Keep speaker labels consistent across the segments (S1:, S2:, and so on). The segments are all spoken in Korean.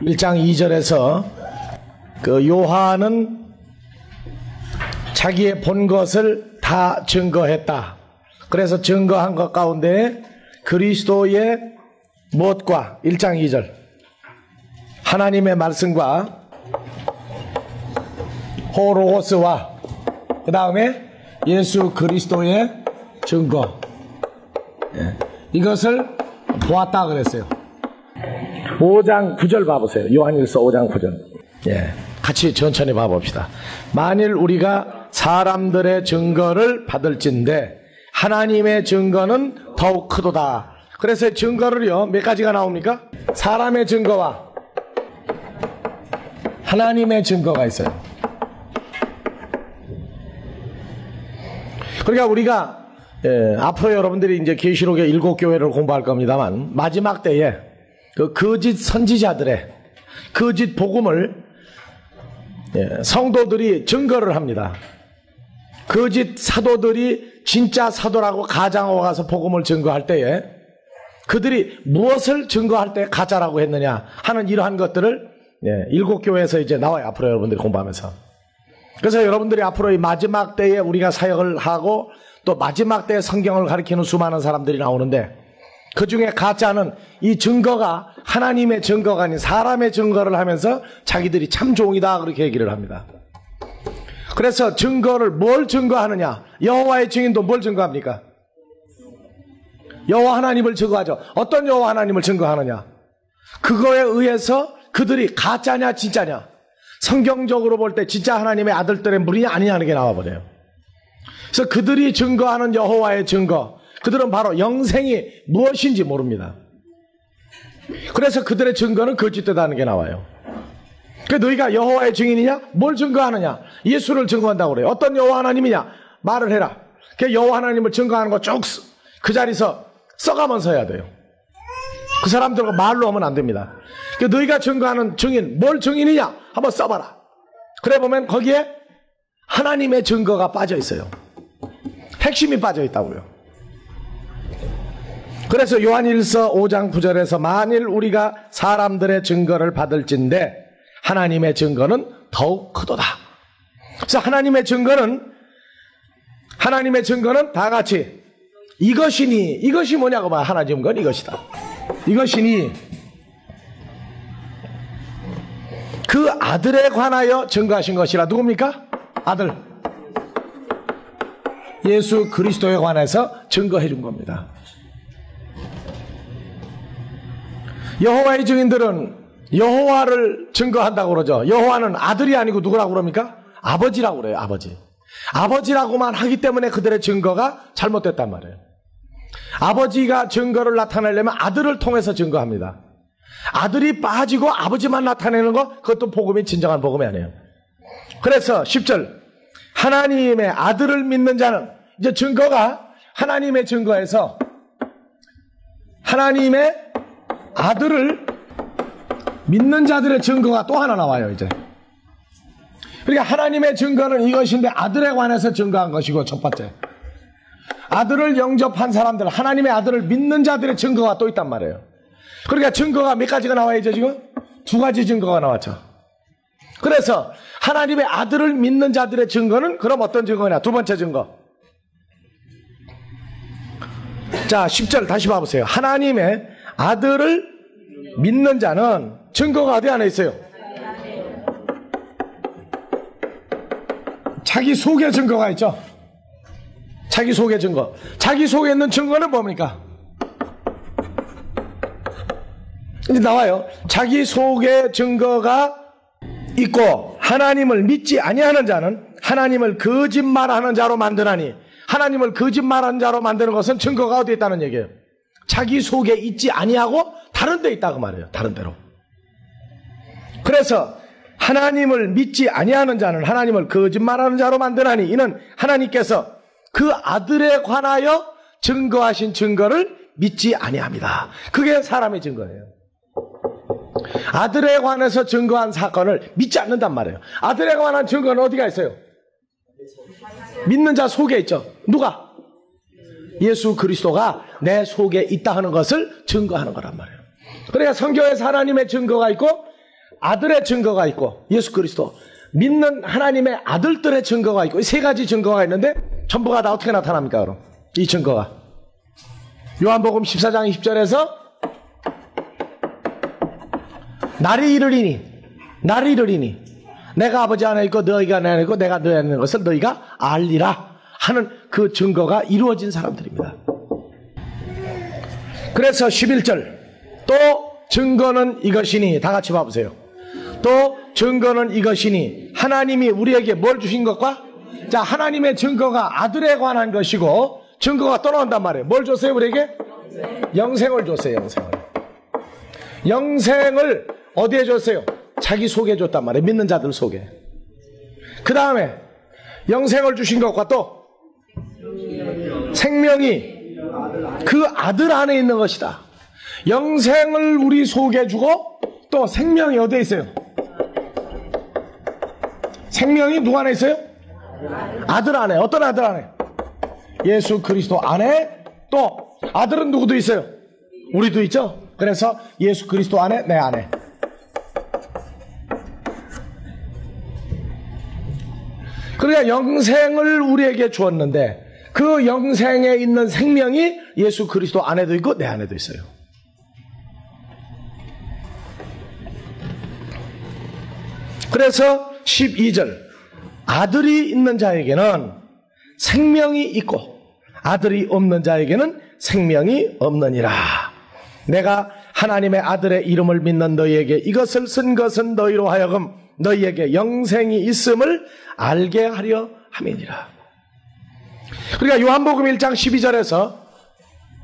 S1: 1장 2절에서 그 요한은 자기의 본 것을 다 증거했다. 그래서 증거한 것 가운데 그리스도의 무엇과 1장 2절 하나님의 말씀과 호로고스와 그 다음에 예수 그리스도의 증거, 이것을 보았다 그랬어요. 5장 9절 봐보세요. 요한일서 5장 9절. 같이 천천히 봐봅시다. 만일 우리가 사람들의 증거를 받을진대 하나님의 증거는 더욱 크도다. 그래서 증거를요 몇 가지가 나옵니까? 사람의 증거와 하나님의 증거가 있어요. 그러니까 우리가 앞으로 여러분들이 이제 계시록의 7교회를 공부할 겁니다만 마지막 때에 그 거짓 선지자들의 거짓 복음을 성도들이 증거를 합니다. 거짓 사도들이 진짜 사도라고 가장하고 가서 복음을 증거할 때에 그들이 무엇을 증거할 때 가짜라고 했느냐 하는 이러한 것들을 7교회에서 이제 나와요. 앞으로 여러분들이 공부하면서. 그래서 여러분들이 앞으로 이 마지막 때에 우리가 사역을 하고 또 마지막 때에 성경을 가리키는 수많은 사람들이 나오는데 그 중에 가짜는 이 증거가 하나님의 증거가 아닌 사람의 증거를 하면서 자기들이 참 종이다 그렇게 얘기를 합니다. 그래서 증거를 뭘 증거하느냐? 여호와의 증인도 뭘 증거합니까? 여호와 하나님을 증거하죠. 어떤 여호와 하나님을 증거하느냐? 그거에 의해서 그들이 가짜냐 진짜냐? 성경적으로 볼 때 진짜 하나님의 아들들의 무리냐 아니냐 하는 게 나와버려요. 그래서 그들이 증거하는 여호와의 증거, 그들은 바로 영생이 무엇인지 모릅니다. 그래서 그들의 증거는 거짓되다는 게 나와요. 그러니까 너희가 여호와의 증인이냐? 뭘 증거하느냐? 예수를 증거한다고 그래요. 어떤 여호와 하나님이냐? 말을 해라. 그 여호와 하나님을 증거하는 거 쭉 그 자리에서 써가면서 해야 돼요. 그 사람들과 말로 하면 안 됩니다. 그러니까 너희가 증거하는 증인, 뭘 증인이냐? 한번 써봐라. 그래 보면 거기에 하나님의 증거가 빠져 있어요. 핵심이 빠져 있다고요. 그래서 요한일서 5장 9절에서 만일 우리가 사람들의 증거를 받을진대 하나님의 증거는 더욱 크도다. 그래서 하나님의 증거는 다 같이 이것이니, 이것이 뭐냐고 봐. 하나님의 증거는 이것이다. 이것이니 그 아들에 관하여 증거하신 것이라. 누굽니까? 아들 예수 그리스도에 관해서 증거해 준 겁니다. 여호와의 증인들은 여호와를 증거한다고 그러죠. 여호와는 아들이 아니고 누구라고 그럽니까? 아버지라고 그래요. 아버지라고만 하기 때문에 그들의 증거가 잘못됐단 말이에요. 아버지가 증거를 나타내려면 아들을 통해서 증거합니다. 아들이 빠지고 아버지만 나타내는 거, 그것도 복음이 진정한 복음이 아니에요. 그래서 10절 하나님의 아들을 믿는 자는, 이제 증거가 하나님의 증거에서 하나님의 아들을 믿는 자들의 증거가 또 하나 나와요. 이제 그러니까 하나님의 증거는 이것인데 아들에 관해서 증거한 것이고, 첫 번째 아들을 영접한 사람들, 하나님의 아들을 믿는 자들의 증거가 또 있단 말이에요. 그러니까 증거가 몇 가지가 나와야죠. 지금 2가지 증거가 나왔죠. 그래서 하나님의 아들을 믿는 자들의 증거는 그럼 어떤 증거냐? 두 번째 증거. 자 10절 다시 봐보세요. 하나님의 아들을 믿는 자는 증거가 어디 안에 있어요? 자기 속에 증거가 있죠. 자기 속에 증거. 자기 속에 있는 증거는 뭡니까? 이제 나와요. 자기 속에 증거가 있고 하나님을 믿지 아니하는 자는 하나님을 거짓말하는 자로 만드나니, 하나님을 거짓말하는 자로 만드는 것은 증거가 어디에 있다는 얘기예요. 자기 속에 있지 아니하고 다른 데 있다고 말해요. 다른 데로. 그래서 하나님을 믿지 아니하는 자는 하나님을 거짓말하는 자로 만드나니, 이는 하나님께서 그 아들에 관하여 증거하신 증거를 믿지 아니합니다. 그게 사람의 증거예요. 아들에 관해서 증거한 사건을 믿지 않는단 말이에요. 아들에 관한 증거는 어디가 있어요? 믿는 자 속에 있죠. 누가? 예수 그리스도가 내 속에 있다 하는 것을 증거하는 거란 말이에요. 그러니까 성경에서 하나님의 증거가 있고 아들의 증거가 있고 예수 그리스도 믿는 하나님의 아들들의 증거가 있고 이 세 가지 증거가 있는데 전부가 다 어떻게 나타납니까? 그럼 이 증거가 요한복음 14장 20절에서 날이 이르리니 내가 아버지 안에 있고 너희가 내 안에 있고 내가 너희 안에 있는 것을 너희가 알리라 하는 그 증거가 이루어진 사람들입니다. 그래서 11절 또 증거는 이것이니 다 같이 봐보세요. 또 증거는 이것이니 하나님이 우리에게 뭘 주신 것과 자 하나님의 증거가 아들에 관한 것이고 증거가 또 나온단 말이에요. 뭘 줬어요 우리에게? 영생을 줬어요. 영생을 어디에 줬어요? 자기 속에 줬단 말이에요. 믿는 자들 속에. 그 다음에 영생을 주신 것과 또 생명이 그 아들 안에 있는 것이다. 영생을 우리 속에 주고 또 생명이 어디에 있어요? 생명이 누구 안에 있어요? 아들 안에. 어떤 아들 안에? 예수 그리스도 안에. 또 아들은 누구도 있어요? 우리도 있죠. 그래서 예수 그리스도 안에 내 안에. 그러니까 영생을 우리에게 주었는데 그 영생에 있는 생명이 예수 그리스도 안에도 있고 내 안에도 있어요. 그래서 12절 아들이 있는 자에게는 생명이 있고 아들이 없는 자에게는 생명이 없느니라. 내가 하나님의 아들의 이름을 믿는 너희에게 이것을 쓴 것은 너희로 하여금 너희에게 영생이 있음을 알게 하려 함이니라. 그러니까 요한복음 1장 12절에서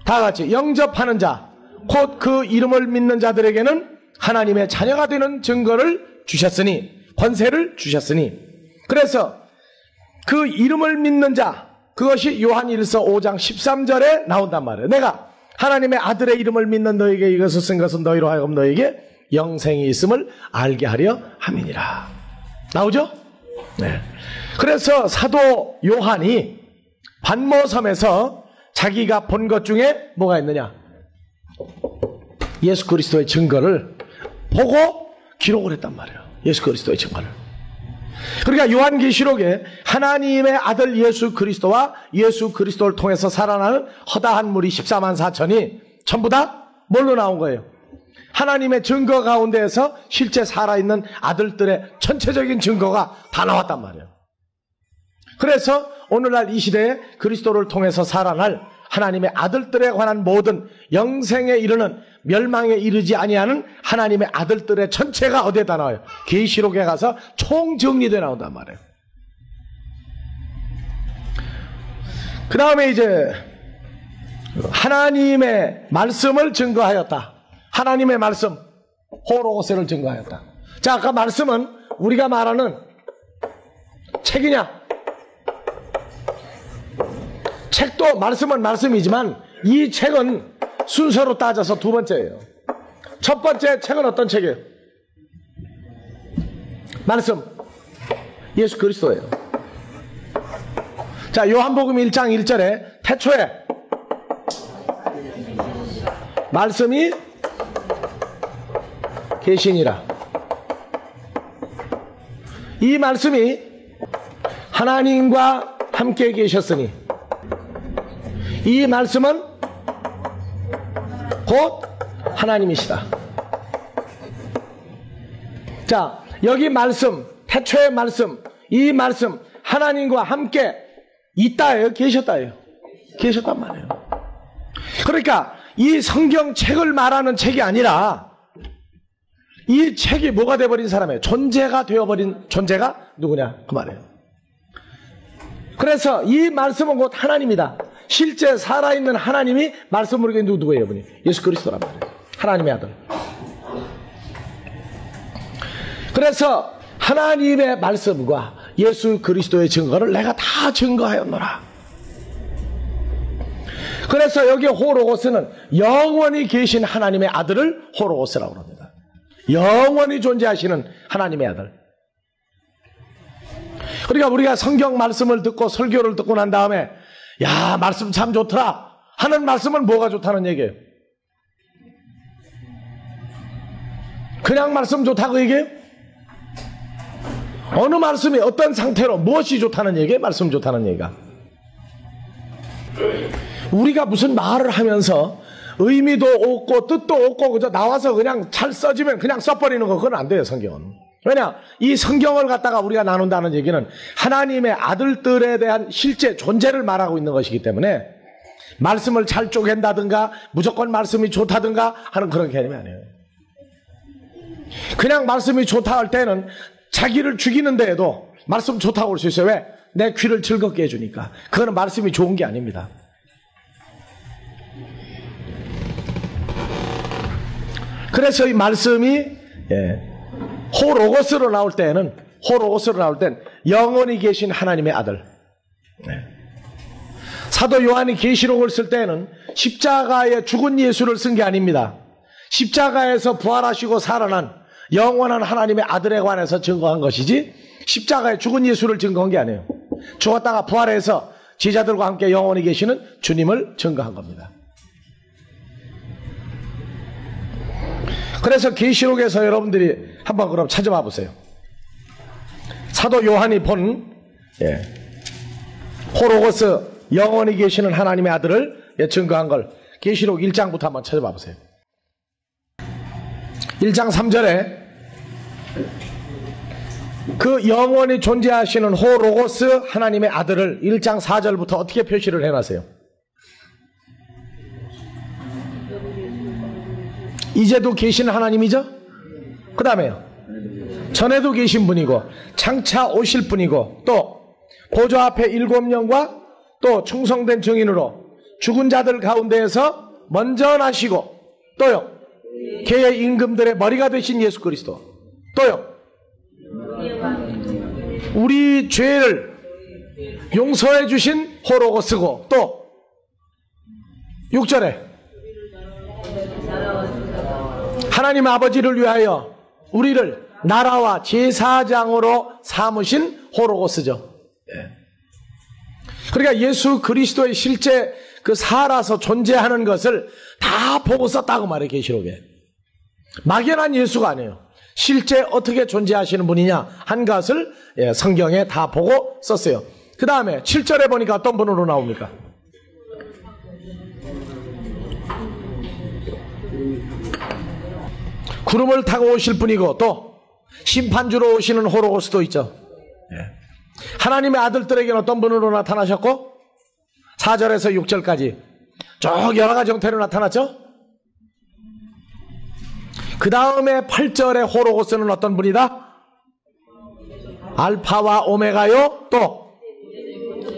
S1: 다 같이 영접하는 자 곧 그 이름을 믿는 자들에게는 하나님의 자녀가 되는 증거를 주셨으니 권세를 주셨으니 그래서 그 이름을 믿는 자 그것이 요한일서 5장 13절에 나온단 말이에요. 내가 하나님의 아들의 이름을 믿는 너에게 이것을 쓴 것은 너희로 하여금 너에게 영생이 있음을 알게 하려 함이니라. 나오죠? 네. 그래서 사도 요한이 반모섬에서 자기가 본 것 중에 뭐가 있느냐? 예수 그리스도의 증거를 보고 기록을 했단 말이에요. 예수 그리스도의 증거를. 그러니까 요한계시록에 하나님의 아들 예수 그리스도와 예수 그리스도를 통해서 살아나는 허다한 무리 14만 4천이 전부 다 뭘로 나온 거예요? 하나님의 증거 가운데에서 실제 살아있는 아들들의 전체적인 증거가 다 나왔단 말이에요. 그래서 오늘날 이 시대에 그리스도를 통해서 살아날 하나님의 아들들에 관한 모든 영생에 이르는 멸망에 이르지 아니하는 하나님의 아들들의 전체가 어디에다 나와요? 계시록에 가서 총정리되어 나온단 말이에요. 그 다음에 이제 하나님의 말씀을 증거하였다. 하나님의 말씀 호로고스를 증거하였다. 자, 아까 말씀은 우리가 말하는 책이냐? 책도 말씀은 말씀이지만 이 책은 순서로 따져서 두 번째예요. 첫 번째 책은 어떤 책이에요? 말씀. 예수 그리스도예요. 자, 요한복음 1장 1절에 태초에 말씀이 계시니라. 이 말씀이 하나님과 함께 계셨으니 이 말씀은 곧 하나님이시다. 자, 여기 말씀, 태초의 말씀, 이 말씀 하나님과 함께 있다예요? 계셨다예요? 계셨단 말이에요. 그러니까 이 성경책을 말하는 책이 아니라 이 책이 뭐가 되어버린 사람이에요? 존재가 되어버린 존재가 누구냐? 그 말이에요. 그래서 이 말씀은 곧 하나님이다. 실제 살아있는 하나님이 말씀으로 된 누구예요? 분이? 예수 그리스도란 말이에요. 하나님의 아들. 그래서 하나님의 말씀과 예수 그리스도의 증거를 내가 다 증거하였노라. 그래서 여기 호로고스는 영원히 계신 하나님의 아들을 호로고스라고 합니다. 영원히 존재하시는 하나님의 아들. 그러니까 우리가 성경 말씀을 듣고 설교를 듣고 난 다음에 야, 말씀 참 좋더라 하는 말씀은 뭐가 좋다는 얘기예요? 그냥 말씀 좋다고 얘기해요? 어느 말씀이 어떤 상태로 무엇이 좋다는 얘기예요? 말씀 좋다는 얘기가. 우리가 무슨 말을 하면서 의미도 없고 뜻도 없고 그저 나와서 그냥 잘 써지면 그냥 써버리는 거, 그건 안 돼요, 성경은. 왜냐? 이 성경을 갖다가 우리가 나눈다는 얘기는 하나님의 아들들에 대한 실제 존재를 말하고 있는 것이기 때문에 말씀을 잘 쪼갠다든가 무조건 말씀이 좋다든가 하는 그런 개념이 아니에요. 그냥 말씀이 좋다 할 때는 자기를 죽이는 데에도 말씀 좋다고 할 수 있어요. 왜? 내 귀를 즐겁게 해주니까. 그거는 말씀이 좋은 게 아닙니다. 그래서 이 말씀이 호로고스로 나올 때는 영원히 계신 하나님의 아들. 사도 요한이 계시록을 쓸 때는 십자가에 죽은 예수를 쓴 게 아닙니다. 십자가에서 부활하시고 살아난 영원한 하나님의 아들에 관해서 증거한 것이지 십자가에 죽은 예수를 증거한 게 아니에요. 죽었다가 부활해서 제자들과 함께 영원히 계시는 주님을 증거한 겁니다. 그래서 계시록에서 여러분들이 한번 그럼 찾아봐 보세요. 사도 요한이 본 호로고스 영원히 계시는 하나님의 아들을 증거한 걸 계시록 1장부터 한번 찾아봐 보세요. 1장 3절에 그 영원히 존재하시는 호로고스 하나님의 아들을 1장 4절부터 어떻게 표시를 해놨어요? 이제도 계신 하나님이죠? 그 다음에요. 전에도 계신 분이고 장차 오실 분이고 또 보좌 앞에 7영과 또 충성된 증인으로 죽은 자들 가운데에서 먼저 나시고 또요. 개의 임금들의 머리가 되신 예수 그리스도 또요. 우리 죄를 용서해 주신 호로고스고 또 6절에 하나님 아버지를 위하여 우리를 나라와 제사장으로 삼으신 호로고스죠. 그러니까 예수 그리스도의 실제 그 살아서 존재하는 것을 다 보고 썼다고 말해요. 계시록에. 막연한 예수가 아니에요. 실제 어떻게 존재하시는 분이냐 한 것을 성경에 다 보고 썼어요. 그 다음에 7절에 보니까 어떤 분으로 나옵니까? 구름을 타고 오실 분이고 또 심판주로 오시는 호로고스도 있죠. 하나님의 아들들에게는 어떤 분으로 나타나셨고 4절에서 6절까지 쭉 여러 가지 형태로 나타났죠. 그 다음에 8절에 호로고스는 어떤 분이다? 알파와 오메가요. 또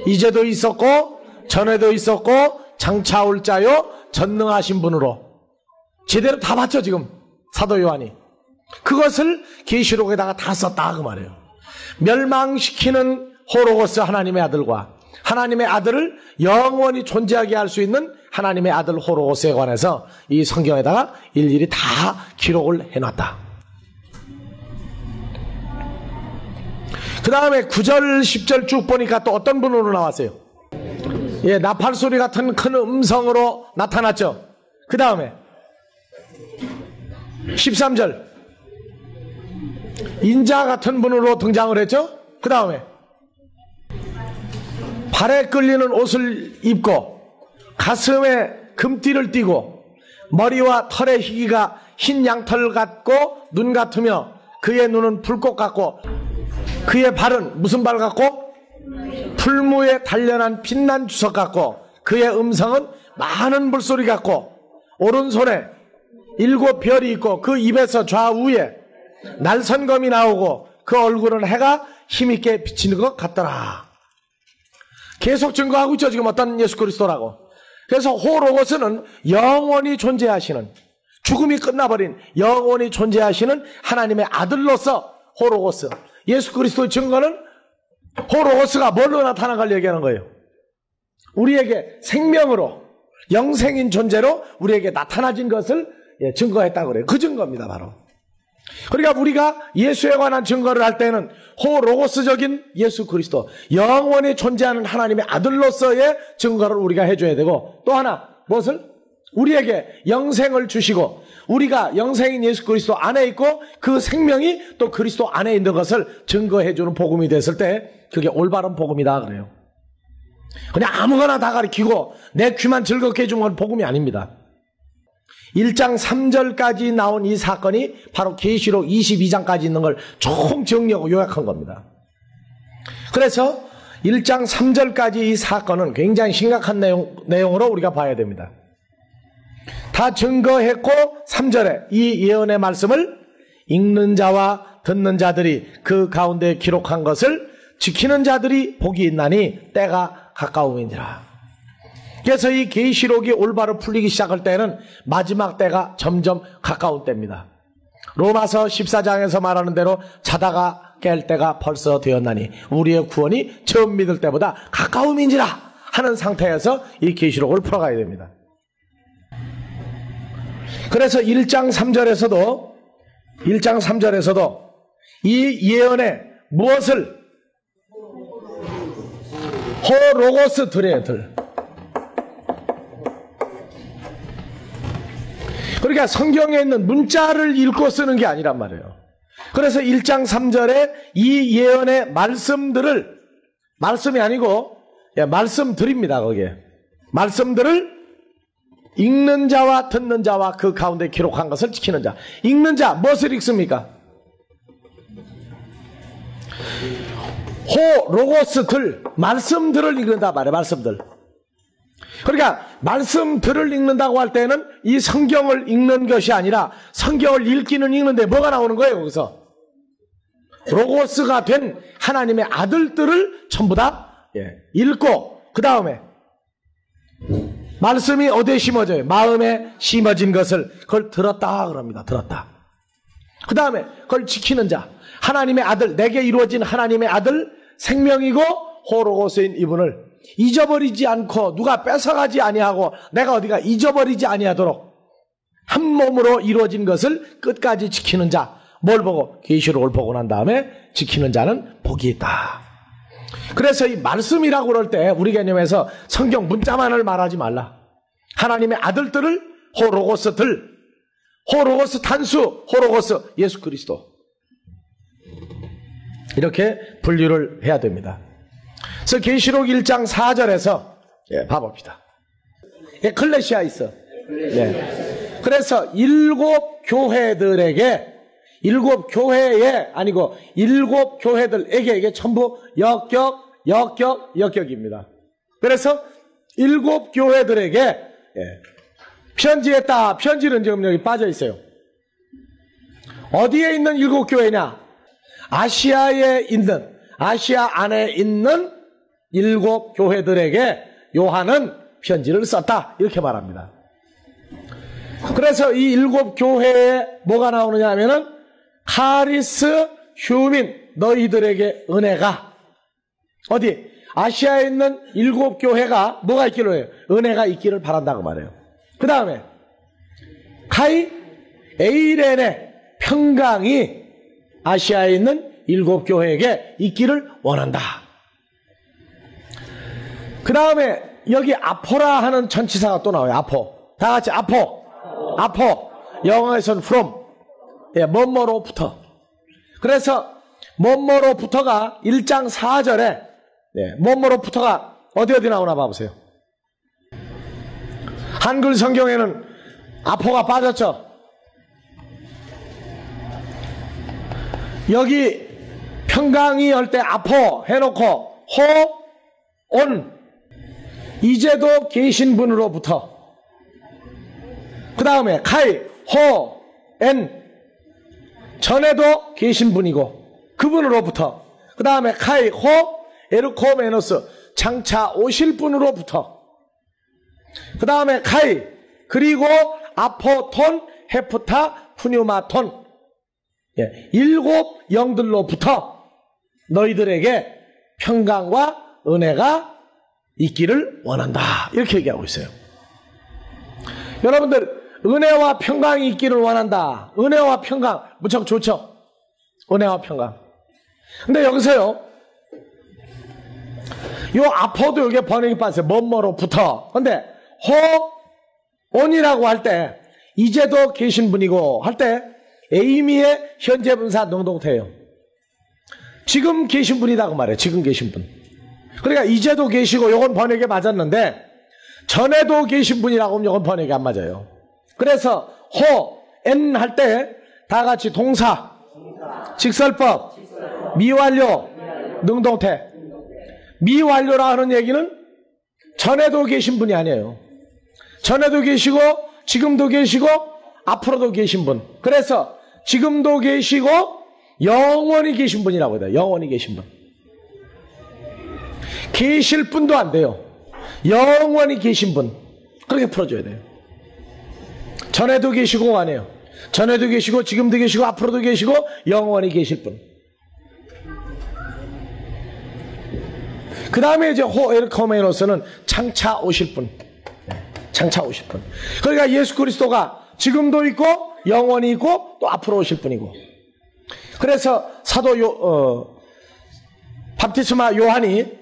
S1: 이제도 있었고 전에도 있었고 장차 올 자요 전능하신 분으로 제대로 다 봤죠. 지금 사도 요한이 그것을 계시록에다가 다 썼다 그 말이에요. 멸망시키는 호로고스 하나님의 아들과 하나님의 아들을 영원히 존재하게 할 수 있는 하나님의 아들 호로고스에 관해서 이 성경에다가 일일이 다 기록을 해놨다. 그 다음에 9절 10절 쭉 보니까 또 어떤 분으로 나왔어요? 나팔소리 같은 큰 음성으로 나타났죠. 그 다음에 13절 인자 같은 분으로 등장을 했죠. 그 다음에 발에 끌리는 옷을 입고 가슴에 금띠를 띠고 머리와 털의 희기가 흰 양털 같고 눈 같으며 그의 눈은 불꽃 같고 그의 발은 무슨 발 같고 풀무에 단련한 빛난 주석 같고 그의 음성은 많은 물소리 같고 오른손에 7별이 있고 그 입에서 좌우에 날선검이 나오고 그 얼굴은 해가 힘있게 비치는 것 같더라. 계속 증거하고 있죠. 지금 어떤 예수 그리스도라고. 그래서 호로고스는 영원히 존재하시는 죽음이 끝나버린 영원히 존재하시는 하나님의 아들로서 호로고스. 예수 그리스도의 증거는 호로고스가 뭘로 나타난 걸 얘기하는 거예요. 우리에게 생명으로 영생인 존재로 우리에게 나타나진 것을 증거했다고 그래요. 그 증거입니다. 바로. 그러니까 우리가 예수에 관한 증거를 할 때는 호로고스적인 예수 그리스도 영원히 존재하는 하나님의 아들로서의 증거를 우리가 해줘야 되고 또 하나 무엇을? 우리에게 영생을 주시고 우리가 영생인 예수 그리스도 안에 있고 그 생명이 또 그리스도 안에 있는 것을 증거해주는 복음이 됐을 때 그게 올바른 복음이다 그래요. 그냥 아무거나 다 가르치고 내 귀만 즐겁게 해주는 건 복음이 아닙니다. 1장 3절까지 나온 이 사건이 바로 계시록 22장까지 있는 걸 총 정리하고 요약한 겁니다. 그래서 1장 3절까지 이 사건은 굉장히 심각한 내용으로 우리가 봐야 됩니다. 다 증거했고 3절에 이 예언의 말씀을 읽는 자와 듣는 자들이 그 가운데 기록한 것을 지키는 자들이 복이 있나니 때가 가까움이니라. 그래서 이 계시록이 올바로 풀리기 시작할 때는 마지막 때가 점점 가까운 때입니다. 로마서 14장에서 말하는 대로 자다가 깰 때가 벌써 되었나니 우리의 구원이 처음 믿을 때보다 가까움인지라 하는 상태에서 이 계시록을 풀어가야 됩니다. 그래서 1장 3절에서도 이 예언에 무엇을 호로고스 들이에요. 그러니까 성경에 있는 문자를 읽고 쓰는 게 아니란 말이에요. 그래서 1장 3절에 이 예언의 말씀들을, 말씀이 아니고 말씀들입니다. 거기에 말씀들을 읽는 자와 듣는 자와 그 가운데 기록한 것을 지키는 자. 읽는 자 무엇을 읽습니까? 로고스들, 말씀들을 읽는다 말이에요. 말씀들. 그러니까 말씀들을 읽는다고 할 때는 이 성경을 읽는 것이 아니라 성경을 읽기는 읽는데 뭐가 나오는 거예요? 거기서 로고스가 된 하나님의 아들들을 전부 다 읽고 그 다음에 말씀이 어디에 심어져요? 마음에 심어진 것을 그걸 들었다 그럽니다. 들었다. 그 다음에 그걸 지키는 자, 하나님의 아들, 내게 이루어진 하나님의 아들 생명이고 호로고스인 이분을 잊어버리지 않고 누가 뺏어가지 아니하고 내가 어디가 잊어버리지 아니하도록 한 몸으로 이루어진 것을 끝까지 지키는 자. 뭘 보고? 계시록을 보고 난 다음에 지키는 자는 복이 있다. 그래서 이 말씀이라고 그럴 때 우리 개념에서 성경 문자만을 말하지 말라. 하나님의 아들들을 호로고스들, 호로고스 단수, 호로고스 예수 그리스도 이렇게 분류를 해야 됩니다. 그래서 계시록 1장 4절에서 봐봅시다. 에클레시아 있어. 그래서 일곱 교회들에게, 일곱 교회에 아니고 일곱 교회들에게 이게 전부 역격입니다. 그래서 일곱 교회들에게 편지했다. 편지는 지금 여기 빠져 있어요. 어디에 있는 일곱 교회냐? 아시아에 있는, 아시아 안에 있는 일곱 교회들에게 요한은 편지를 썼다. 이렇게 말합니다. 그래서 이 일곱 교회에 뭐가 나오느냐 하면은 카리스 휴민 너희들에게 은혜가 어디? 아시아에 있는 일곱 교회가 뭐가 있기로 해요? 은혜가 있기를 바란다고 말해요. 그 다음에 카이 에이렌의 평강이 아시아에 있는 일곱 교회에게 있기를 원한다. 그 다음에 여기 아포라 하는 전치사가 또 나와요. 아포. 다 같이 아포. 영어에서는 from. 뭐뭐로부터. 그래서 뭐뭐로부터가 1장 4절에 뭐뭐로부터가 어디 나오나 봐보세요. 한글 성경에는 아포가 빠졌죠. 여기 평강이 할 때 아포 해놓고 온 이제도 계신 분으로부터, 그 다음에 카이 엔 전에도 계신 분이고 그분으로부터, 그 다음에 카이 에르코메노스 장차 오실 분으로부터, 그 다음에 카이 그리고 아포톤 헤프타 푸뉴마톤 일곱 영들로부터 너희들에게 평강과 은혜가 있기를 원한다. 이렇게 얘기하고 있어요. 여러분들 은혜와 평강이 있기를 원한다. 은혜와 평강 무척 좋죠. 은혜와 평강. 근데 여기서요, 요 아포도 여기에 번역이 빠졌어요. 뭐뭐로부터. 근데 on이라고 할 때 이제도 계신 분이고 할 때 에이미의 현재 분사 능동태예요. 지금 계신 분이다 그 말이에요. 지금 계신 분. 그러니까 이제도 계시고 요건 번역에 맞았는데 전에도 계신 분이라고 하면 요건 번역이 안 맞아요. 그래서 호, 엔 할 때 다 같이 동사, 직설법, 미완료, 능동태. 미완료라 하는 얘기는 전에도 계신 분이 아니에요. 전에도 계시고 지금도 계시고 앞으로도 계신 분. 그래서 지금도 계시고 영원히 계신 분이라고 해요. 영원히 계신 분. 계실 분도 안 돼요. 영원히 계신 분. 그렇게 풀어줘야 돼요. 전에도 계시고 안 해요. 전에도 계시고 지금도 계시고 앞으로도 계시고 영원히 계실 분. 그 다음에 이제 호에르코메노스는 장차 오실 분. 장차 오실 분. 그러니까 예수 그리스도가 지금도 있고 영원히 있고 또 앞으로 오실 분이고. 그래서 사도 밥티스마 요한이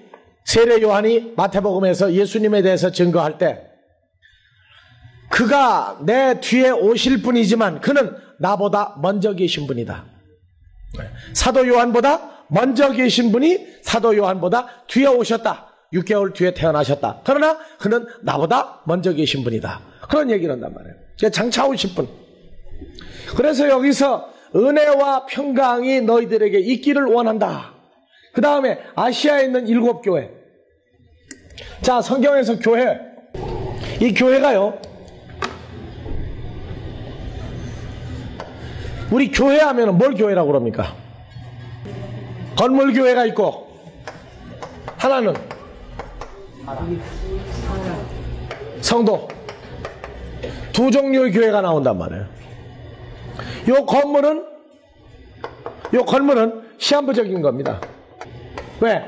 S1: 세례 요한이 마태복음에서 예수님에 대해서 증거할 때 그가 내 뒤에 오실 분이지만 그는 나보다 먼저 계신 분이다. 사도 요한보다 먼저 계신 분이 사도 요한보다 뒤에 오셨다. 6개월 뒤에 태어나셨다. 그러나 그는 나보다 먼저 계신 분이다. 그런 얘기를 한단 말이에요. 장차 오실 분. 그래서 여기서 은혜와 평강이 너희들에게 있기를 원한다. 그 다음에 아시아에 있는 7교회. 자, 성경에서 교회. 이 교회가요. 우리 교회 하면 뭘 교회라고 그럽니까? 건물 교회가 있고 하나는 성도. 두 종류의 교회가 나온단 말이에요. 요 건물은 시한부적인 겁니다. 왜?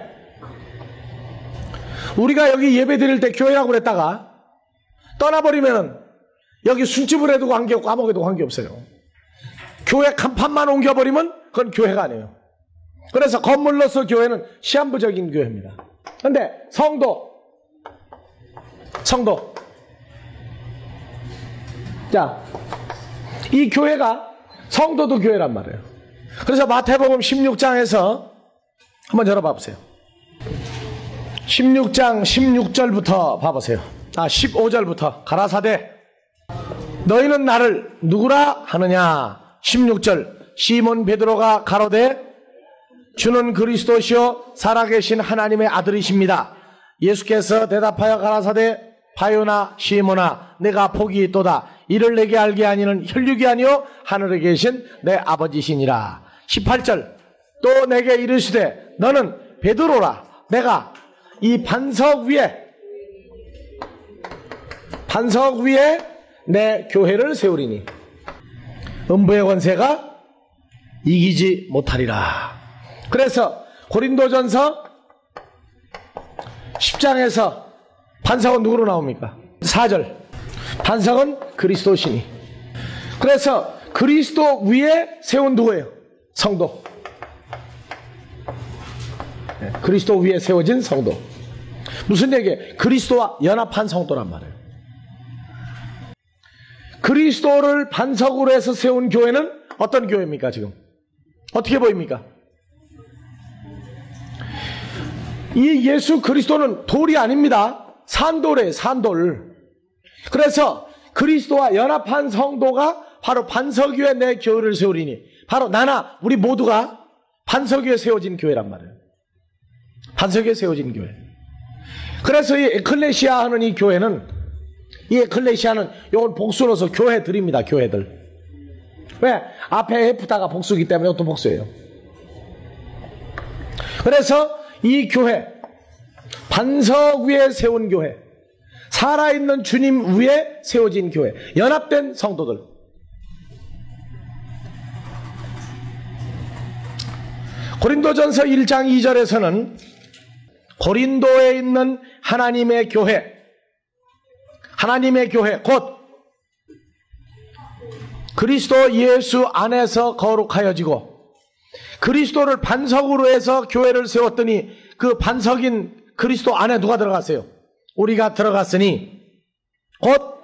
S1: 우리가 여기 예배 드릴 때 교회라고 그랬다가 떠나버리면 여기 술집을 해도 관계없고 감옥에도 관계없어요. 교회 간판만 옮겨버리면 그건 교회가 아니에요. 그래서 건물로서 교회는 시한부적인 교회입니다. 그런데 성도. 자, 이 교회가 성도도 교회란 말이에요. 그래서 마태복음 16장에서 한번 열어봐 보세요. 16장 16절부터 봐보세요. 15절부터 가라사대 너희는 나를 누구라 하느냐. 16절 시몬 베드로가 가로되 주는 그리스도시요 살아계신 하나님의 아들이십니다. 예수께서 대답하여 가라사대 바요나 시몬아 내가 복이 있도다. 이를 내게 알게 하니는 혈육이 아니요 하늘에 계신 내 아버지시니라. 18절 또 내게 이르시되 너는 베드로라. 내가 이 반석 위에 내 교회를 세우리니 음부의 권세가 이기지 못하리라. 그래서 고린도전서 10장에서 반석은 누구로 나옵니까? 4절 반석은 그리스도시니. 그래서 그리스도 위에 세운 누구예요? 성도. 그리스도 위에 세워진 성도. 무슨 얘기예요? 그리스도와 연합한 성도란 말이에요. 그리스도를 반석으로 해서 세운 교회는 어떤 교회입니까 지금? 어떻게 보입니까? 이 예수 그리스도는 돌이 아닙니다. 산돌이에요. 산돌. 그래서 그리스도와 연합한 성도가 바로 반석 위에 내 교회를 세우리니 바로 나나 우리 모두가 반석 위에 세워진 교회란 말이에요. 반석 위에 세워진 교회. 그래서 이 에클레시아 하는 이 교회는 이 에클레시아는 이건 복수로서 교회들입니다. 교회들. 왜? 앞에 F다가 복수이기 때문에 이것도 복수예요. 그래서 이 교회 반석 위에 세운 교회, 살아있는 주님 위에 세워진 교회, 연합된 성도들. 고린도전서 1장 2절에서는 고린도에 있는 하나님의 교회 곧 그리스도 예수 안에서 거룩하여지고 그리스도를 반석으로 해서 교회를 세웠더니 그 반석인 그리스도 안에 누가 들어갔어요? 우리가 들어갔으니 곧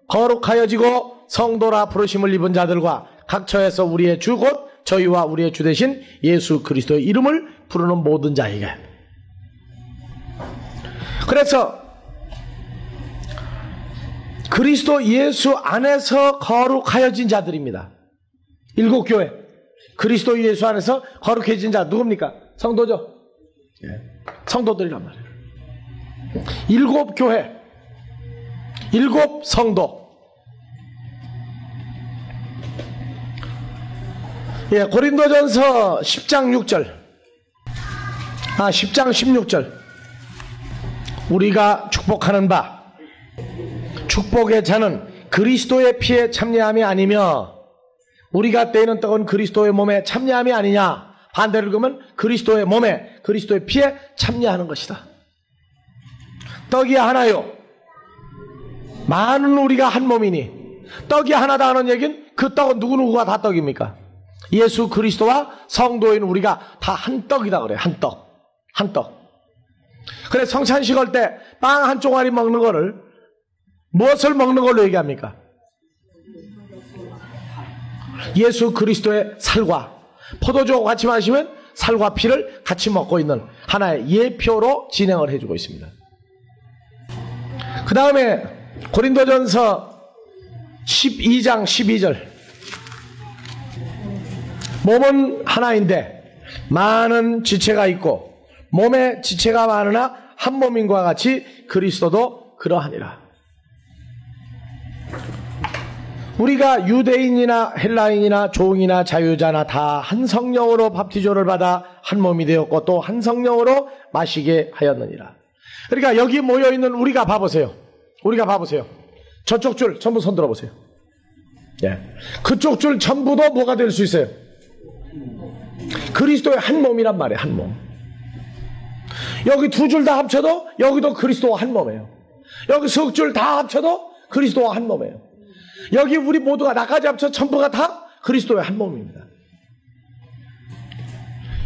S1: 거룩하여지고 성도라 부르심을 입은 자들과 각 처에서 우리의 주 곧 저희와 우리의 주 되신 예수 그리스도의 이름을 부르는 모든 자에게. 그래서 그리스도 예수 안에서 거룩하여진 자들입니다. 일곱 교회. 그리스도 예수 안에서 거룩해진 자 누굽니까? 성도죠. 성도들이란 말이에요. 일곱 교회, 일곱 성도. 고린도전서 10장 6절. 10장 16절. 우리가 축복하는 바 축복의 자는 그리스도의 피에 참여함이 아니며 우리가 떼는 떡은 그리스도의 몸에 참여함이 아니냐. 반대로 읽으면 그리스도의 몸에 그리스도의 피에 참여하는 것이다. 떡이 하나요. 많은 우리가 한 몸이니 떡이 하나다 하는 얘기는 그 떡은 누구누구가 다 떡입니까? 예수 그리스도와 성도인 우리가 다 한 떡이다 그래요. 한 떡. 한 떡. 그래 성찬식 할 때 빵 한 쪼가리 먹는 거를 무엇을 먹는 걸로 얘기합니까? 예수 그리스도의 살과 포도주 같이 마시면 살과 피를 같이 먹고 있는 하나의 예표로 진행을 해주고 있습니다. 그 다음에 고린도전서 12장 12절. 몸은 하나인데 많은 지체가 있고 몸에 지체가 많으나 한 몸인과 같이 그리스도도 그러하니라. 우리가 유대인이나 헬라인이나 종이나 자유자나 다 한 성령으로 밥티조를 받아 한 몸이 되었고 또 한 성령으로 마시게 하였느니라. 그러니까 여기 모여있는 우리가 봐보세요. 우리가 봐보세요. 저쪽 줄 전부 손 들어보세요. 그쪽 줄 전부도 뭐가 될 수 있어요? 그리스도의 한 몸이란 말이에요. 한 몸. 여기 두 줄 다 합쳐도 여기도 그리스도와 한 몸이에요. 여기 석 줄 다 합쳐도 그리스도와 한 몸이에요. 여기 우리 모두가 나까지 합쳐 전부가 다 그리스도의 한 몸입니다.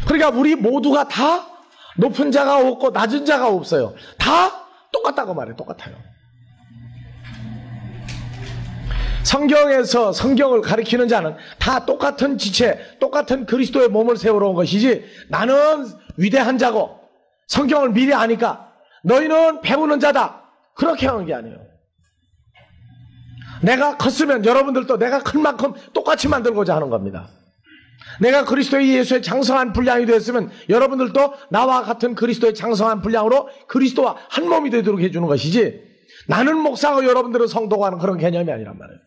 S1: 그러니까 우리 모두가 다 높은 자가 없고 낮은 자가 없어요. 다 똑같다고 말해요. 똑같아요. 성경에서 성경을 가리키는 자는 다 똑같은 지체, 똑같은 그리스도의 몸을 세우러 온 것이지 나는 위대한 자고 성경을 미리 아니까 너희는 배우는 자다. 그렇게 하는 게 아니에요. 내가 컸으면 여러분들도 내가 큰 만큼 똑같이 만들고자 하는 겁니다. 내가 그리스도의 예수의 장성한 분량이 되었으면 여러분들도 나와 같은 그리스도의 장성한 분량으로 그리스도와 한 몸이 되도록 해주는 것이지 나는 목사고 여러분들은 성도가 하는 그런 개념이 아니란 말이에요.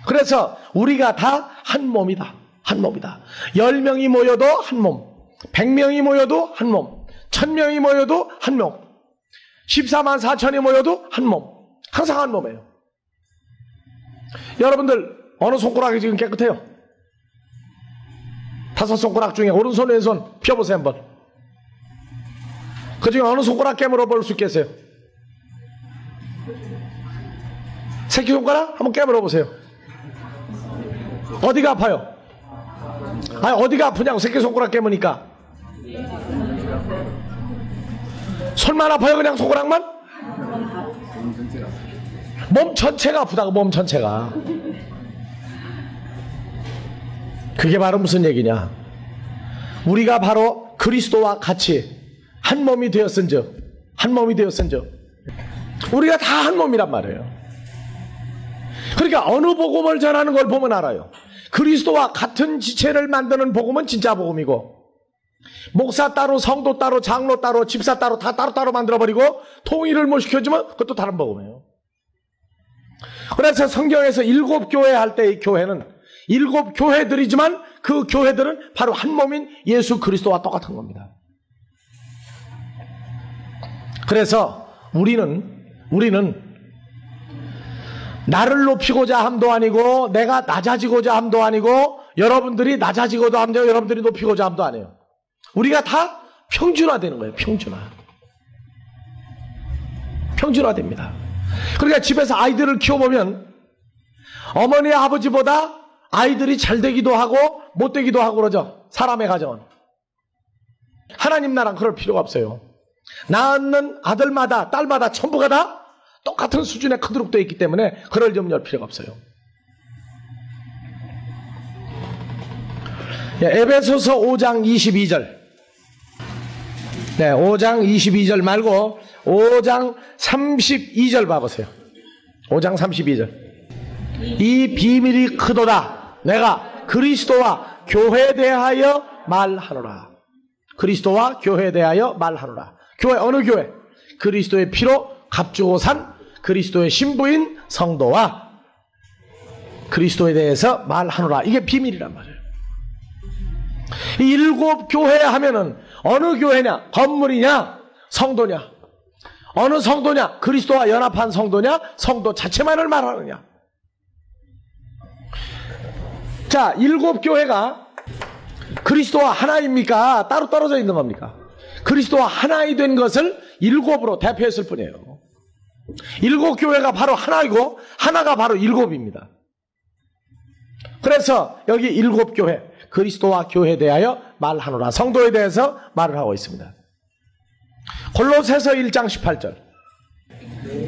S1: 그래서 우리가 다 한 몸이다. 한 몸이다. 10명이 모여도 한 몸, 100명이 모여도 한 몸, 1000명이 모여도 한 몸, 14만 4천이 모여도 한 몸. 항상 한 몸이에요. 여러분들 어느 손가락이 지금 깨끗해요? 5 손가락 중에 오른손 왼손 펴보세요 한번. 그 중에 어느 손가락 깨물어 볼 수 있겠어요? 새끼손가락 한번 깨물어 보세요. 어디가 아파요? 아니 어디가 아프냐고 새끼손가락 깨무니까. 손만 아파요? 그냥 손가락만? 몸 전체가 아프다고. 몸 전체가. 그게 바로 무슨 얘기냐? 우리가 바로 그리스도와 같이 한 몸이 되었은즉 한 몸이 되었은즉 우리가 다 한 몸이란 말이에요. 그러니까 어느 복음을 전하는 걸 보면 알아요. 그리스도와 같은 지체를 만드는 복음은 진짜 복음이고 목사 따로 성도 따로 장로 따로 집사 따로 다 따로따로 만들어버리고 통일을 못 시켜주면 그것도 다른 복음이에요. 그래서 성경에서 7교회 할 때 이 교회는 7교회들이지만 그 교회들은 바로 한 몸인 예수 그리스도와 똑같은 겁니다. 그래서 우리는 나를 높이고자 함도 아니고 내가 낮아지고자 함도 아니고 여러분들이 낮아지고자 함도 아니고 여러분들이 높이고자 함도 아니에요. 우리가 다 평준화되는 거예요. 평준화됩니다. 그러니까 집에서 아이들을 키워보면 어머니 아버지보다 아이들이 잘 되기도 하고 못 되기도 하고 그러죠. 사람의 가정은. 하나님 나라는 그럴 필요가 없어요. 낳는 아들마다 딸마다 전부가 다 똑같은 수준에 크도록 되어 있기 때문에 그럴 염려할 필요가 없어요. 에베소서 5장 22절. 네, 5장 22절 말고 5장 32절 봐보세요. 5장 32절. 이 비밀이 크도다. 내가 그리스도와 교회에 대하여 말하노라. 그리스도와 교회에 대하여 말하노라. 교회, 어느 교회? 그리스도의 피로 값주고 산 그리스도의 신부인 성도와 그리스도에 대해서 말하노라. 이게 비밀이란 말이에요. 이 7 교회 하면은 어느 교회냐? 건물이냐? 성도냐? 어느 성도냐? 그리스도와 연합한 성도냐? 성도 자체만을 말하느냐? 자, 7 교회가 그리스도와 하나입니까? 따로 떨어져 있는 겁니까? 그리스도와 하나이 된 것을 7으로 대표했을 뿐이에요. 7 교회가 바로 하나이고 하나가 바로 7입니다. 그래서 여기 7 교회, 그리스도와 교회에 대하여 말하노라. 성도에 대해서 말을 하고 있습니다. 골로새서 1장 18절.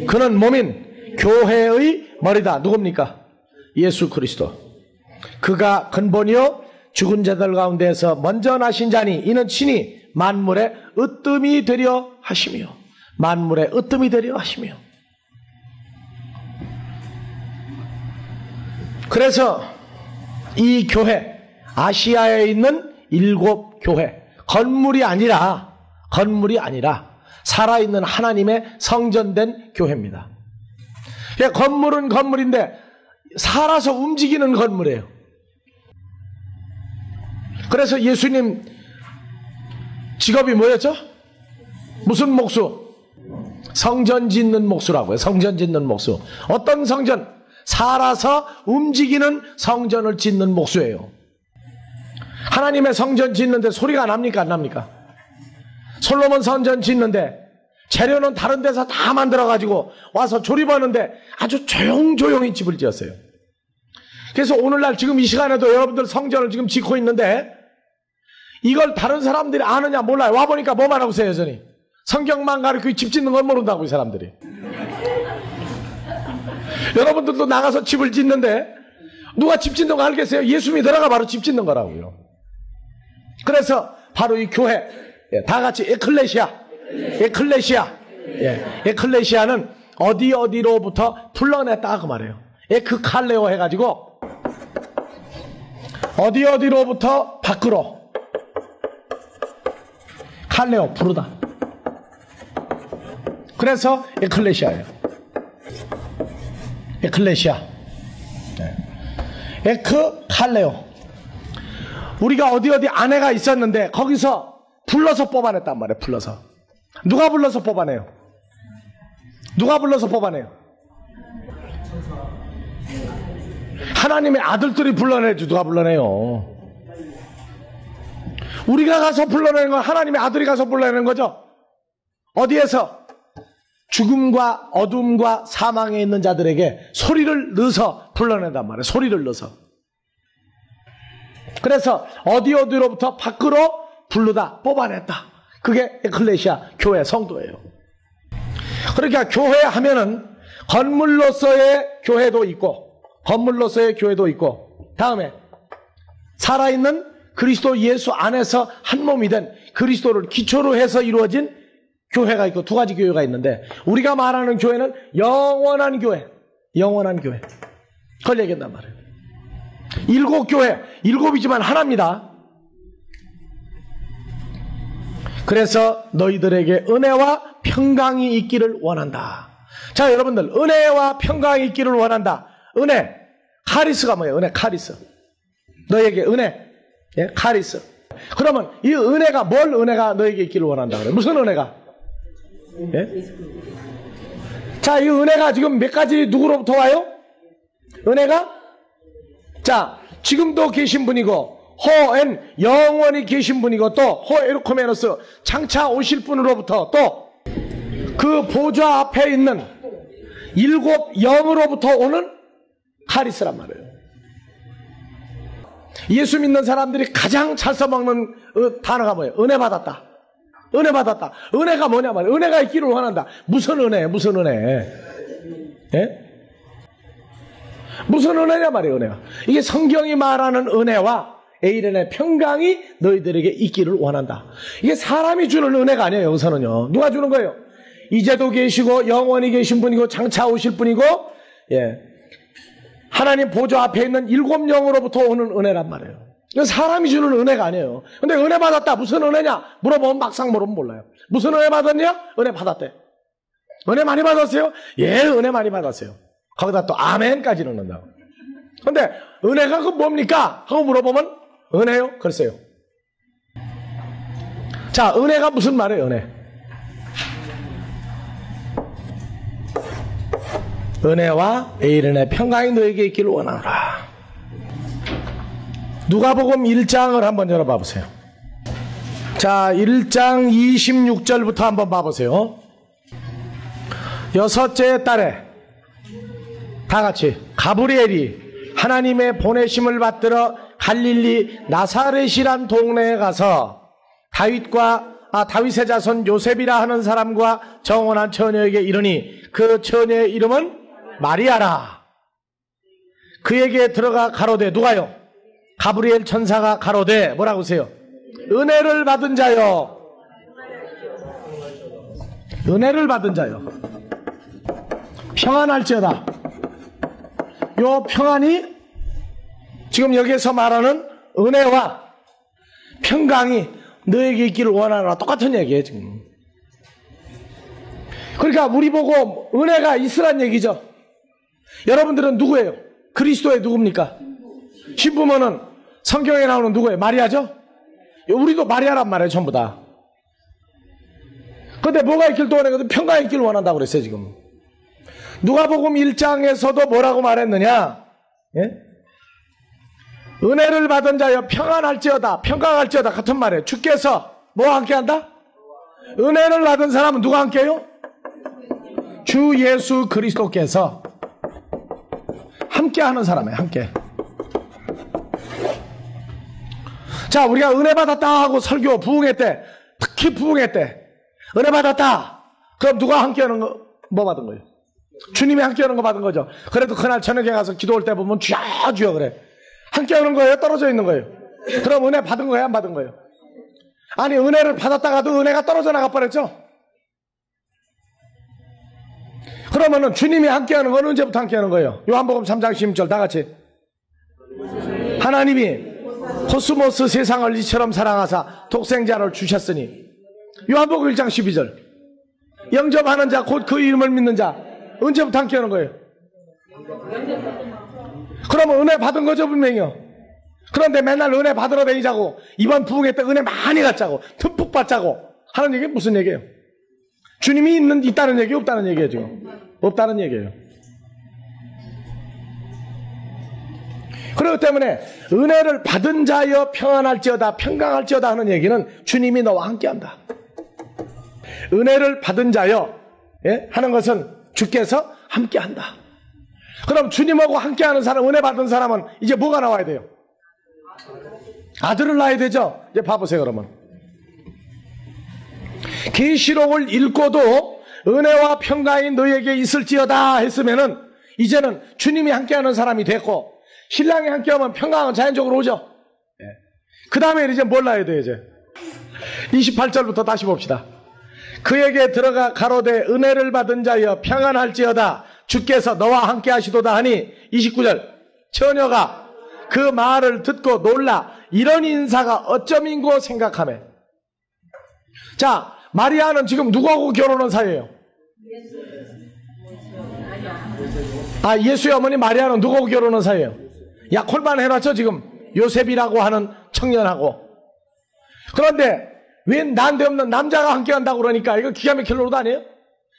S1: 그는 몸인 교회의 머리다. 누굽니까? 예수 그리스도. 그가 근본이요 죽은 자들 가운데서 먼저 나신 자니 이는 친히 만물의 으뜸이 되려 하시며 만물의 으뜸이 되려 하시며. 그래서 이 교회, 아시아에 있는 7 교회, 건물이 아니라 살아있는 하나님의 성전된 교회입니다. 건물은 건물인데 살아서 움직이는 건물이에요. 그래서 예수님 직업이 뭐였죠? 무슨 목수? 성전 짓는 목수라고요. 성전 짓는 목수. 어떤 성전? 살아서 움직이는 성전을 짓는 목수예요. 하나님의 성전 짓는데 소리가 납니까? 안 납니까? 솔로몬 성전 짓는데 재료는 다른 데서 다 만들어가지고 와서 조립하는데 아주 조용조용히 집을 지었어요. 그래서 오늘날 지금 이 시간에도 여러분들 성전을 지금 짓고 있는데 이걸 다른 사람들이 아느냐 몰라요. 와보니까 뭐만 하고 있어요. 여전히 성경만 가르치고 집 짓는 건 모른다고 이 사람들이. 여러분들도 나가서 집을 짓는데 누가 집 짓는 거 알겠어요? 예수 믿으라가 바로 집 짓는 거라고요. 그래서 바로 이 교회, 다 같이 에클레시아. 에클레시아는 어디로부터 불러냈다 그 말이에요. 에크칼레오 해가지고 어디로부터 밖으로 칼레오 부르다. 그래서 에클레시아예요. 에클레시아. 에크칼레오. 우리가 어디 아내가 있었는데 거기서 불러서 뽑아냈단 말이에요. 불러서. 누가 불러서 뽑아내요? 누가 불러서 뽑아내요? 하나님의 아들들이 불러내지 누가 불러내요? 우리가 가서 불러내는 건 하나님의 아들이 가서 불러내는 거죠. 어디에서? 죽음과 어둠과 사망에 있는 자들에게 소리를 넣어서 불러낸단 말이에요. 소리를 넣어서. 그래서 어디로부터 밖으로 부르다 뽑아냈다. 그게 에클레시아, 교회, 성도예요. 그러니까 교회 하면은 건물로서의 교회도 있고 다음에 살아있는 그리스도 예수 안에서 한 몸이 된 그리스도를 기초로 해서 이루어진 교회가 있고 2가지 교회가 있는데 우리가 말하는 교회는 영원한 교회. 그걸 얘기한단 말이에요. 7 교회, 7이지만 하나입니다. 그래서 너희들에게 은혜와 평강이 있기를 원한다. 자, 여러분들, 은혜와 평강이 있기를 원한다. 은혜, 카리스가 뭐예요? 은혜, 카리스. 너에게 은혜, 카리스. 그러면 이 은혜가 뭘 은혜가 너에게 있기를 원한다 그래요? 무슨 은혜가? 자, 이 은혜가 지금 몇 가지 누구로부터 와요? 은혜가? 자, 지금도 계신 분이고 호엔 영원히 계신 분이고 또 호에르코메노스 장차 오실 분으로부터 또 그 보좌 앞에 있는 7 영으로부터 오는 카리스란 말이에요. 예수 믿는 사람들이 가장 잘 써먹는 단어가 뭐예요? 은혜 받았다. 은혜가 뭐냐 말이에요. 은혜가 있기를 원한다. 무슨 은혜? 예? 무슨 은혜냐 말이에요, 은혜가. 이게 성경이 말하는 은혜와 에이렌의 평강이 너희들에게 있기를 원한다. 이게 사람이 주는 은혜가 아니에요, 여기서는요. 누가 주는 거예요? 이제도 계시고 영원히 계신 분이고 장차 오실 분이고, 예, 하나님 보좌 앞에 있는 7 영으로부터 오는 은혜란 말이에요. 이건 사람이 주는 은혜가 아니에요. 근데 은혜 받았다. 무슨 은혜냐? 물어보면 막상 물어보면 몰라요. 무슨 은혜 받았냐? 은혜 받았대. 은혜 많이 받았어요? 예, 은혜 많이 받았어요. 거기다 또 아멘까지 넣는다고. 근데 은혜가 그 뭡니까? 하고 물어보면 은혜요? 글쎄요. 자, 은혜가 무슨 말이에요, 은혜? 은혜와 에이른의 평강이 너에게 있기를 원하노라. 누가복음 1장을 한번 열어봐 보세요. 자, 1장 26절부터 한번 봐보세요. 6째 달에 다 같이 가브리엘이 하나님의 보내심을 받들어 갈릴리 나사렛이란 동네에 가서 다윗의 자손 요셉이라 하는 사람과 정혼한 처녀에게 이르니 그 처녀의 이름은 마리아라. 그에게 들어가 가로되, 누가요? 가브리엘 천사가 가로되 뭐라고 하세요? 은혜를 받은 자요. 은혜를 받은 자요. 평안할지어다. 요 평안이 지금 여기에서 말하는 은혜와 평강이 너에게 있기를 원하노라. 똑같은 얘기예요, 지금. 그러니까 우리 보고 은혜가 있으란 얘기죠. 여러분들은 누구예요? 그리스도의 누굽니까? 신부모는 성경에 나오는 누구예요? 마리아죠? 우리도 마리아란 말이에요, 전부 다. 근데 뭐가 있길 또 원하거든? 평강이 있기를 원한다고 그랬어요, 지금. 누가복음 1장에서도 뭐라고 말했느냐? 예? 은혜를 받은 자여 평안할지어다, 평강할지어다 같은 말이에요. 주께서 뭐와 함께한다? 은혜를 받은 사람은 누가 함께해요? 주 예수 그리스도께서 함께하는 사람이에요, 함께. 자, 우리가 은혜 받았다 하고 설교 부흥했대. 특히 부흥했대. 은혜 받았다. 그럼 누가 함께하는 거, 뭐 받은 거예요? 주님이 함께하는 거 받은 거죠. 그래도 그날 저녁에 가서 기도할 때 보면 주여 주여 그래. 함께하는 거예요? 떨어져 있는 거예요? 그럼 은혜 받은 거예요? 안 받은 거예요? 아니, 은혜를 받았다가도 은혜가 떨어져 나가 버렸죠? 그러면은 주님이 함께하는 건 언제부터 함께하는 거예요? 요한복음 3장 16절 다 같이. 하나님이 코스모스 세상을 이처럼 사랑하사 독생자를 주셨으니. 요한복음 1장 12절. 영접하는 자 곧 그 이름을 믿는 자 언제부터 함께하는 거예요? 그러면 은혜 받은 거죠, 분명히요. 그런데 맨날 은혜 받으러 다니자고, 이번 부흥회 때 은혜 많이 갖자고, 듬뿍 받자고 하는 얘기 무슨 얘기예요? 주님이 있다는 얘기, 없다는 얘기예요, 지금? 없다는 얘기예요. 그렇기 때문에 은혜를 받은 자여 평안할지어다, 평강할지어다 하는 얘기는 주님이 너와 함께한다. 은혜를 받은 자여, 예? 하는 것은 주께서 함께한다. 그럼 주님하고 함께하는 사람, 은혜 받은 사람은 이제 뭐가 나와야 돼요? 아들을 낳아야 되죠. 이제 봐보세요, 그러면. 계시록을 읽고도 은혜와 평강이 너에게 있을지어다 했으면은 이제는 주님이 함께하는 사람이 됐고, 신랑이 함께하면 평강은 자연적으로 오죠. 예. 그 다음에 이제 뭘 낳아야 돼요, 이제? 28절부터 다시 봅시다. 그에게 들어가 가로되 은혜를 받은 자여 평안할지어다, 주께서 너와 함께 하시도다 하니. 29절. 처녀가 그 말을 듣고 놀라 이런 인사가 어쩌민고 생각하며. 자, 마리아는 지금 누구하고 결혼한 사이예요? 예수의 어머니 마리아는 누구하고 결혼한 사이예요? 약혼만 해놨죠, 지금. 요셉이라고 하는 청년하고. 그런데 왜 난데없는 남자가 함께 한다고 그러니까 이거 기가 막힐 노릇 아니에요?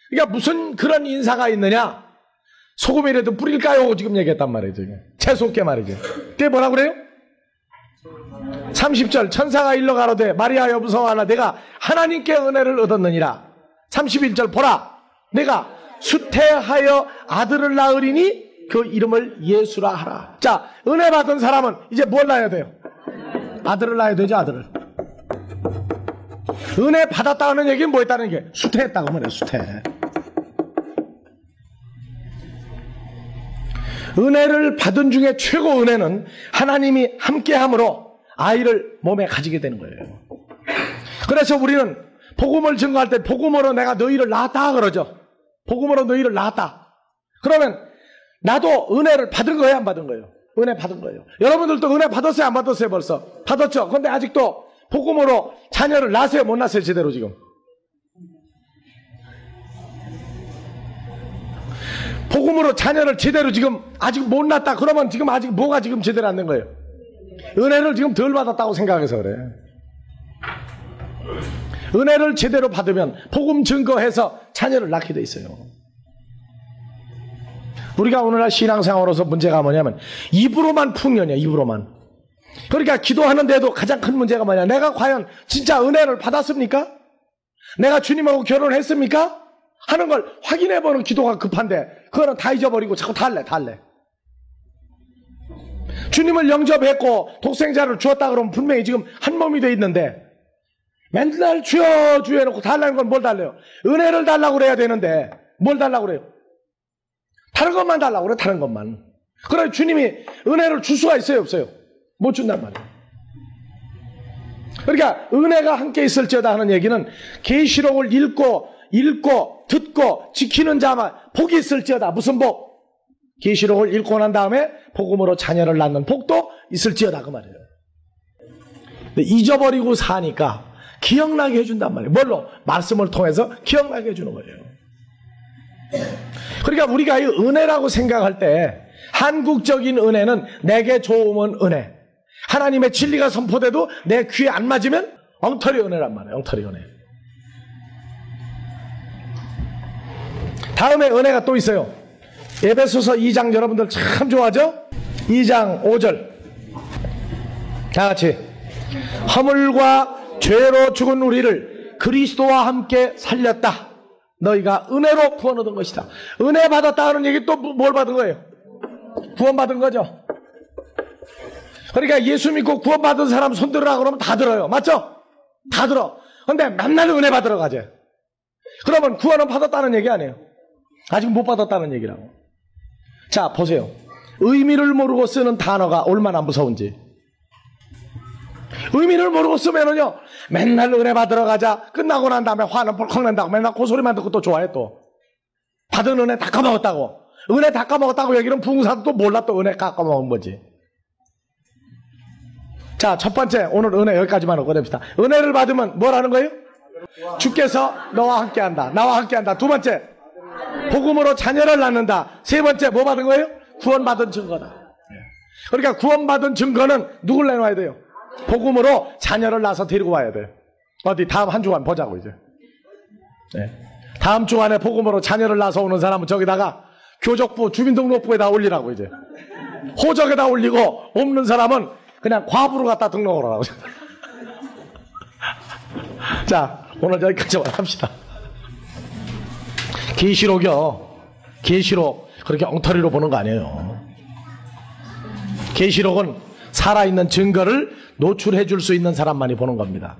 S1: 그러니까 무슨 그런 인사가 있느냐? 소금이라도 뿌릴까요? 지금 얘기했단 말이죠. 재수없게 말이죠. 그게 뭐라 그래요? 30절. 천사가 일러 가로되 마리아여 무서워하나 내가 하나님께 은혜를 얻었느니라. 31절. 보라 내가 수태하여 아들을 낳으리니 그 이름을 예수라 하라. 자, 은혜 받은 사람은 이제 뭘 낳아야 돼요? 아들을 낳아야 되죠, 아들을. 은혜 받았다는 얘기는 뭐였다는 게? 수태했다고 말해요, 수태. 은혜를 받은 중에 최고 은혜는 하나님이 함께함으로 아이를 몸에 가지게 되는 거예요. 그래서 우리는 복음을 증거할 때 복음으로 내가 너희를 낳았다 그러죠. 복음으로 너희를 낳았다. 그러면 나도 은혜를 받은 거예요, 안 받은 거예요? 은혜 받은 거예요. 여러분들도 은혜 받았어요, 안 받았어요? 벌써 받았죠. 그런데 아직도 복음으로 자녀를 낳았어요, 못 낳았어요? 제대로 지금 복음으로 자녀를 제대로 지금 아직 못 낳았다. 그러면 지금 아직 뭐가 지금 제대로 안 된 거예요? 은혜를 지금 덜 받았다고 생각해서 그래. 은혜를 제대로 받으면 복음 증거해서 자녀를 낳게 돼 있어요. 우리가 오늘날 신앙생활로서 문제가 뭐냐면 입으로만 풍년이야. 입으로만. 그러니까 기도하는데도 가장 큰 문제가 뭐냐, 내가 과연 진짜 은혜를 받았습니까? 내가 주님하고 결혼했습니까? 하는 걸 확인해보는 기도가 급한데 그거는 다 잊어버리고 자꾸 달래. 주님을 영접했고 독생자를 주었다 그러면 분명히 지금 한 몸이 돼 있는데 맨날 주여 주여 해놓고 달라는 건 뭘 달래요? 은혜를 달라고 그래야 되는데 뭘 달라고 그래요? 다른 것만 달라고 그래. 다른 것만. 그래 주님이 은혜를 줄 수가 있어요, 없어요? 못 준단 말이에요. 그러니까 은혜가 함께 있을지어다 하는 얘기는 계시록을 읽고 듣고 지키는 자만 복이 있을지어다. 무슨 복? 계시록을 읽고 난 다음에 복음으로 자녀를 낳는 복도 있을지어다 그 말이에요. 근데 잊어버리고 사니까 기억나게 해준단 말이에요. 뭘로? 말씀을 통해서 기억나게 해주는 거예요. 그러니까 우리가 이 은혜라고 생각할 때 한국적인 은혜는 내게 좋으면 은혜, 하나님의 진리가 선포돼도 내 귀에 안 맞으면 엉터리 은혜란 말이에요. 엉터리 은혜. 다음에 은혜가 또 있어요. 에베소서 2장 여러분들 참 좋아하죠? 2장 5절 다 같이. 허물과 죄로 죽은 우리를 그리스도와 함께 살렸다. 너희가 은혜로 구원 얻은 것이다. 은혜 받았다 하는 얘기 또 뭘 받은 거예요? 구원 받은 거죠. 그러니까 예수 믿고 구원 받은 사람 손 들으라 그러면 다 들어요. 맞죠? 다 들어. 근데 맨날 은혜 받으러 가재. 그러면 구원은 받았다는 얘기 아니에요. 아직 못 받았다는 얘기라고. 자, 보세요. 의미를 모르고 쓰는 단어가 얼마나 무서운지. 의미를 모르고 쓰면은요, 맨날 은혜 받으러 가자. 끝나고 난 다음에 화는 벌컥 낸다고. 맨날 그 소리만 듣고 또 좋아해, 또. 받은 은혜 다 까먹었다고. 은혜 다 까먹었다고 얘기는 부흥사도 또 몰라, 또 은혜 다 까먹은 거지. 자, 첫 번째, 오늘 은혜 여기까지만 하고 됩시다. 은혜를 받으면 뭐라는 거예요? 주께서 너와 함께 한다. 나와 함께 한다. 두 번째, 복음으로 자녀를 낳는다. 세 번째, 뭐 받은 거예요? 구원받은 증거다. 그러니까 구원받은 증거는 누굴 내놔야 돼요? 복음으로 자녀를 낳아서 데리고 와야 돼요. 어디 다음 한 주간 보자고 이제. 네. 다음 주간에 복음으로 자녀를 낳아서 오는 사람은 저기다가 교적부 주민등록부에다 올리라고 이제. 호적에다 올리고 없는 사람은 그냥 과부로 갖다 등록을 하라고. 자, 오늘 여기까지만 합시다. 계시록이요. 계시록 그렇게 엉터리로 보는 거 아니에요. 계시록은 살아있는 증거를 노출해 줄 수 있는 사람만이 보는 겁니다.